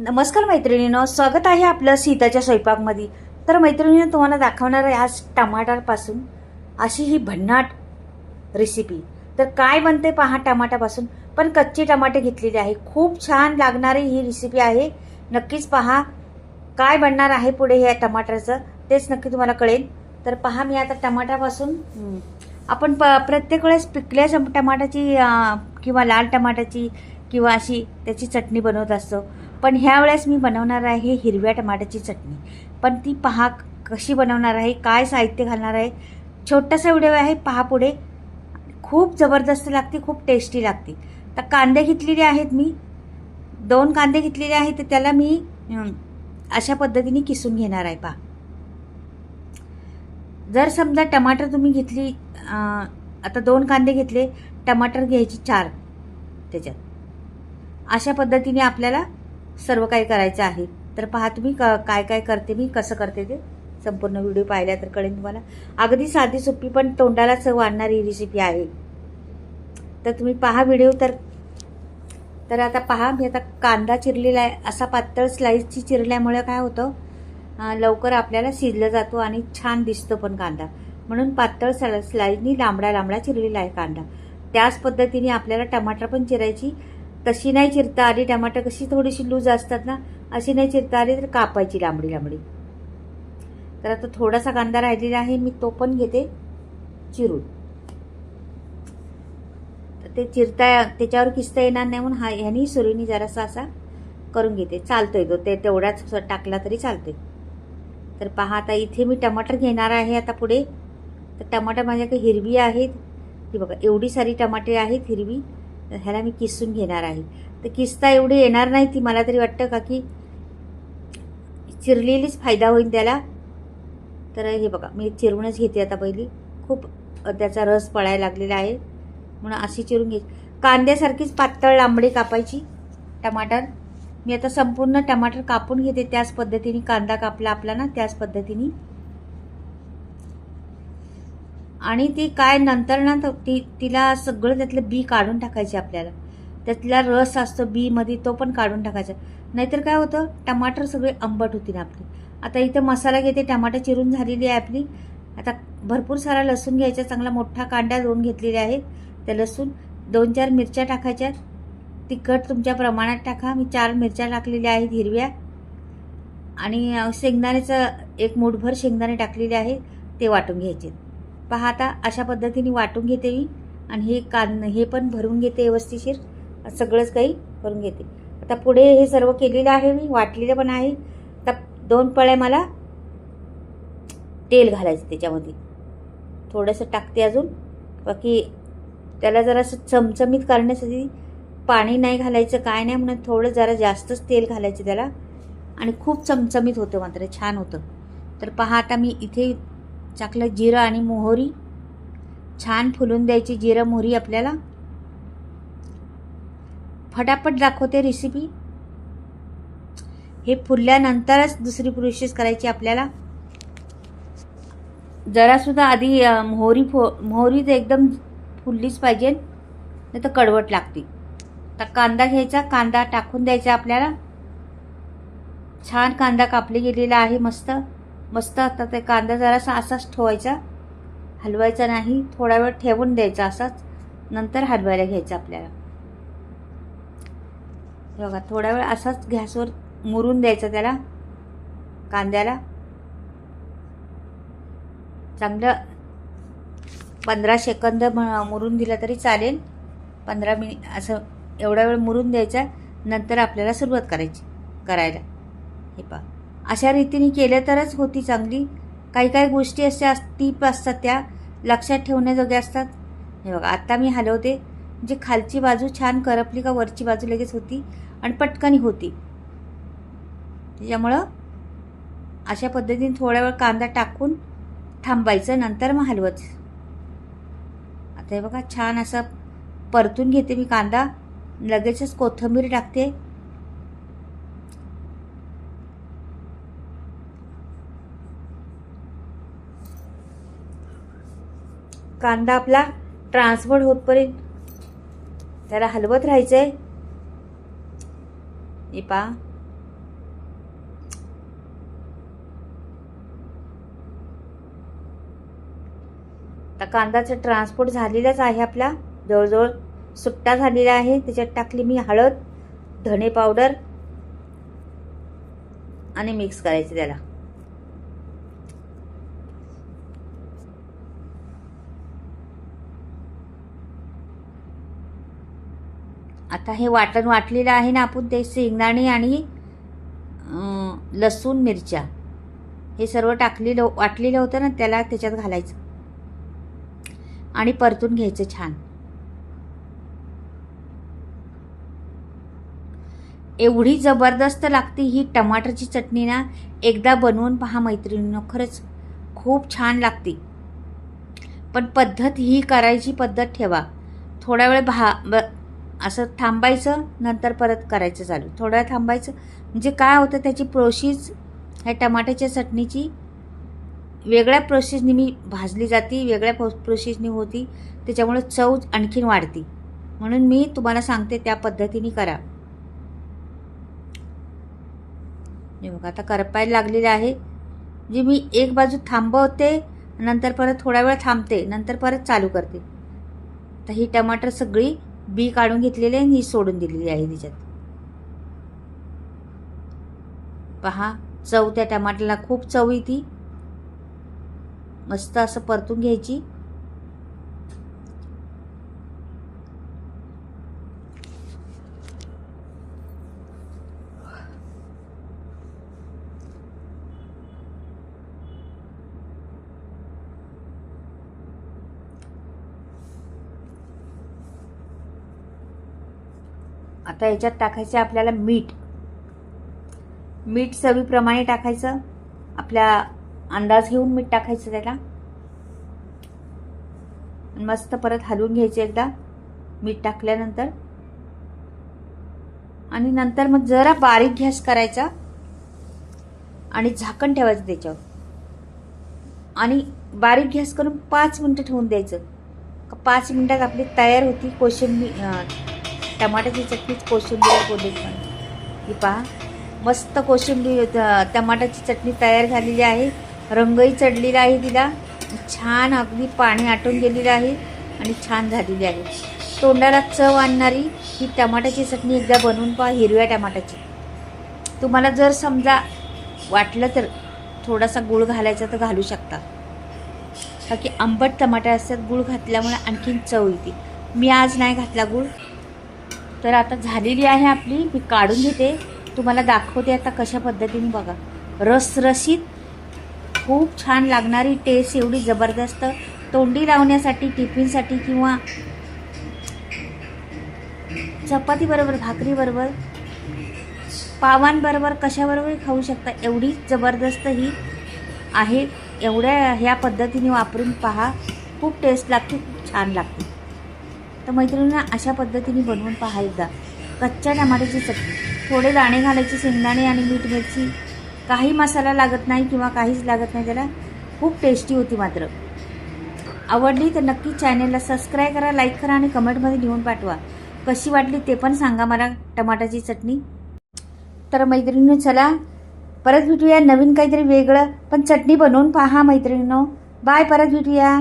नमस्कार मैत्रिणींनो, स्वागत आहे आपलं सीताच्या स्वयंपाकमध्ये. तर मैत्रिणींनो, तुम्हाला दाखवणार आहे आज टमाटरपासून अशी ही भन्नाट रेसिपी. तर काय बनते पहा टमाट्यापासून, पण कच्चे टमाटे घेतलेले आहे. खूप छान लागणारी ही रेसिपी आहे. नक्कीच पहा काय बनणार आहे पुढे या टमाटरचं, तेच नक्की तुम्हाला कळेल. तर पहा, मी आता टमाट्यापासून आपण प्रत्येक वेळेस पिकल्या टमाट्याची किंवा लाल टमाट्याची किंवा अशी त्याची चटणी बनवत असतो, पण ह्या वेळेस मी बनवणार आहे हिरव्या टमाट्याची चटणी. पण ती पहा कशी बनवणार आहे, काय साहित्य घालणार आहे. छोटासा व्हिडिओ आहे, पहा पुढे. खूप जबरदस्त लागते, खूप टेस्टी लागते. तर कांदे घेतलेले आहेत मी, 2 कांदे घेतलेले आहेत. तर त्याला मी अशा पद्धतीने किसून घेणार आहे. पहा, जर समजा टमाटर तुम्ही घेतली, आता 2 कांदे घेतले, टमाटर घ्यायची 4 त्याच्यात. अशा पद्धतीने आपल्याला सर्व काही करायचं आहे. तर पहा तुम्ही काय काय करते, मी कसं करते ते संपूर्ण व्हिडिओ पाहिला तर कळेल तुम्हाला. अगदी साधी सोपी पण तोंडाला चव आणणारी रेसिपी आहे. तर तुम्ही पहा व्हिडिओ. तर आता पहा, मी आता कांदा चिरलेला आहे. असा पातळ स्लाइसची चिरल्यामुळे काय होतं, लवकर आपल्याला शिजला जातो आणि छान दिसतो पण कांदा. म्हणून पातळ स्लाइसनी लांबडा लांबडा चिरलेला आहे कांदा. त्याच पद्धतीने आपल्याला टमाटर पण चिरायची. तशी नाही चिरता आली, टमाटर कशी थोडीशी लूज असतात ना, अशी नाही चिरता आली तर कापायची लांबडी लांबडी. तर आता थोडासा कांदा राहिलेला आहे, मी तो पण घेते चिरून. तर ते चिरता त्याच्यावर किसता येणार नाही म्हणून ह्यानी सुरीनी जरासा असा करून घेते. चालतोय तो, ते तेवढाच टाकला तरी चालतोय. तर पहा, आता इथे मी टमाटर घेणार आहे आता पुढे. तर टमाटर माझ्याकडे हिरवी आहेत, ही बघा एवढी सारी टमाटे आहेत हिरवी. तर ह्याला मी किसून घेणार आहे. तर किसता एवढी येणार नाही ती, मला तरी वाटतं का की चिरलेलीच फायदा होईल त्याला. तर हे बघा, मी चिरूनच घेते आता पहिली. खूप त्याचा रस पळायला लागलेला आहे म्हणून अशी चिरून घे. कांद्यासारखीच पातळ लांबडी कापायची टमाटर. मी आता संपूर्ण टमाटर कापून घेते त्याच पद्धतीने. कांदा कापला आपला ना त्याच पद्धतीने. आणि ती काय नंतर ना तिला सगळं त्यातलं बी काढून टाकायचे आपल्याला. त्यातला रस असतो बी मध्ये, तो पण काढून टाकायचा. नाहीतर काय होतं, टमाटर सगळे आंबट होतील आपली. आता इथं मसाला घेते. टमाटर चिरून झालेली आहे आपली. आता भरपूर सारा लसूण घ्यायचा, चांगला मोठा कांदा 2 घेतलेले आहेत. त्या लसूण 2-4 मिरच्या टाकायच्या. तिखट तुमच्या प्रमाणात टाका. मी 4 मिरच्या टाकलेल्या आहेत हिरव्या. आणि शेंगदाण्याचं 1 मूठभर शेंगदाणे टाकलेले आहे, ते वाटून घ्यायचे. पहा, आता अशा पद्धतीने वाटून घेते मी. आणि हे पण भरून घेते व्यवस्थितशीर. सगळंच काही करून घेते. आता पुढे हे सर्व केलेलं आहे मी, वाटलेलं पण आहे. आता 2 पळ्या मला तेल घालायचं त्याच्यामध्ये. थोडंसं टाकते अजून, बाकी त्याला जरासं चमचमीत करण्यासाठी पाणी नाही घालायचं, काय नाही, म्हणून थोडं जरा जास्तच तेल घालायचं त्याला. आणि खूप चमचमीत होतं, मात्र छान होतं. तर पहा, आता मी इथे टाकलं जिरं आणि मोहरी. छान फुलून द्यायची जिरं मोहरी आपल्याला. फटाफट दाखवते रेसिपी. हे फुलल्यानंतरच दुसरी प्रोसेस करायची आपल्याला. जरासुद्धा आधी मोहरी तर एकदम फुललीच पाहिजे, नाही तर कडवट लागते. तर कांदा घ्यायचा, कांदा टाकून द्यायचा आपल्याला. छान कांदा कापले गेलेला आहे, मस्त मस्त. आता ते कांदा जरासा असाच ठेवायचा, हलवायचा नाही. थोडा वेळ ठेवून द्यायचा असाच, नंतर हलवायला घ्यायचा आपल्याला. बघा, थोडा वेळ असाच गॅसवर मुरून द्यायचा त्याला, कांद्याला. चांगलं 15 सेकंद मुरून दिला तरी चालेल. 15 मिनिट असं एवढा वेळ मुरून द्यायचा. नंतर आपल्याला सुरुवात करायला. हे पहा, अशा रीतीने केलं तरच होती चांगली. काही काही गोष्टी अशा टीप असतात, त्या लक्षात ठेवण्याजोग्या असतात. हे बघा, आता मी हलवते म्हणजे खालची बाजू छान करपली का वरची बाजू लगेच होती आणि पटकन होती. त्याच्यामुळं अशा पद्धतीने थोड्या वेळ कांदा टाकून थांबायचं, नंतर मग हलवत. आता हे बघा, छान असं परतून घेते मी कांदा. लगेचच कोथिंबीर टाकते. कांदा आपला ट्रान्सफर होतपर्यंत त्याला हलवत राहायचंय. हे पहा, आता कांदाचं ट्रान्सपोर्ट झालेलाच आहे आपला, जवळजवळ सुट्टा झालेला आहे. त्याच्यात टाकली मी हळद, धणे पावडर आणि मिक्स करायचं त्याला. आता हे वाटण वाटलेलं आहे ना आपण, ते शेंगदाणे आणि लसूण मिरच्या हे सर्व टाकलेलं वाटलेलं होतं ना, त्याला त्याच्यात घालायचं आणि परतून घ्यायचं छान. एवढी जबरदस्त लागते ही टमाटरची चटणी ना, एकदा बनवून पहा मैत्रिणींनो, खरंच खूप छान लागते. पण पद्धत ही करायची पद्धत ठेवा. थोडा वेळ असं थांबायचं, नंतर परत करायचं चालू. थोडा वेळ थांबायचं म्हणजे काय होतं, त्याची प्रोसेस ह्या टमाट्याच्या चटणीची वेगळ्या प्रोसेसनी मी भाजली जाते, वेगळ्या प्रोसेसनी होती, त्याच्यामुळे चव आणखीन वाढते. म्हणून मी तुम्हाला सांगते त्या पद्धतीने करा. हे बघा आता करपायला लागलेलं आहे. म्हणजे मी एक बाजू थांबवते, नंतर परत थोडा वेळ थांबते, नंतर परत चालू करते. तर ही टमाटर सगळी बी काढून घेतलेली आहे आणि ही सोडून दिलेली आहे त्याच्यात. पहा चव त्या टमाटरला खूप चव येते. मस्त असं परतून घ्यायची. आता याच्यात टाकायचं आपल्याला मीठ. मीठ चवीप्रमाणे टाकायचं, आपल्या अंदाज घेऊन मीठ टाकायचं त्याला. मस्त परत हलवून घ्यायचं एकदा मीठ टाकल्यानंतर. आणि नंतर मग जरा बारीक गॅस करायचा आणि झाकण ठेवायचं त्याच्यावर आणि बारीक गॅस करून 5 मिनिटं ठेवून द्यायचं. 5 मिनिटात आपली तयार होती कोशिंबीर, टमाट्याची चटणीच कोशिंबीर बोलली. ही पहा मस्त कोशिंबीर टमाट्याची चटणी तयार झालेली आहे. रंगही चढलेला आहे तिला, छान अगदी पाणी आटून गेलेलं आहे आणि छान झालेली आहे. तोंडाला चव आणणारी ही टमाट्याची चटणी एकदा बनवून पहा, हिरव्या टमाट्याची. तुम्हाला जर समजा वाटलं तर थोडासा गूळ घालायचा तर घालू शकता, का की आंबट टमाटे असतात, गूळ घातल्यामुळे आणखीन चव येते. मी आज नाही घातला गूळ. तर आता झालेली आहे आपली, मी काढून घेते, तुम्हाला दाखवते आता कशा पद्धतीने. बघा रसरशीत खूप छान लागणारी, टेस्ट एवढी जबरदस्त, तोंडी लावण्यासाठी, टिफिनसाठी किंवा चपाती बरोबर, भाकरी बरोबर, पावांबरोबर, कशाबरोबर खाऊ शकता. एवढी जबरदस्त ही आहे. एवढ्या ह्या पद्धतीने वापरून पहा, खूप टेस्ट लागते, खूप छान लागते. तर मैत्रिणींना अशा पद्धतीने बनवून पहा एकदा कच्च्या टमाट्याची चटणी. थोडे दाणे घालायचे, शेंगदाणे आणि मीठ मिरची, काही मसाला लागत नाही किंवा काहीच लागत नाही त्याला. खूप टेस्टी होती. मात्र आवडली तर नक्की चॅनलला सबस्क्राईब करा, लाईक करा आणि कमेंटमध्ये लिहून पाठवा कशी वाटली ते पण सांगा मला टमाट्याची चटणी. तर मैत्रिणींनो चला परत भेटूया नवीन काहीतरी वेगळं, पण चटणी बनवून पहा मैत्रिणींनो. बाय, परत भेटूया.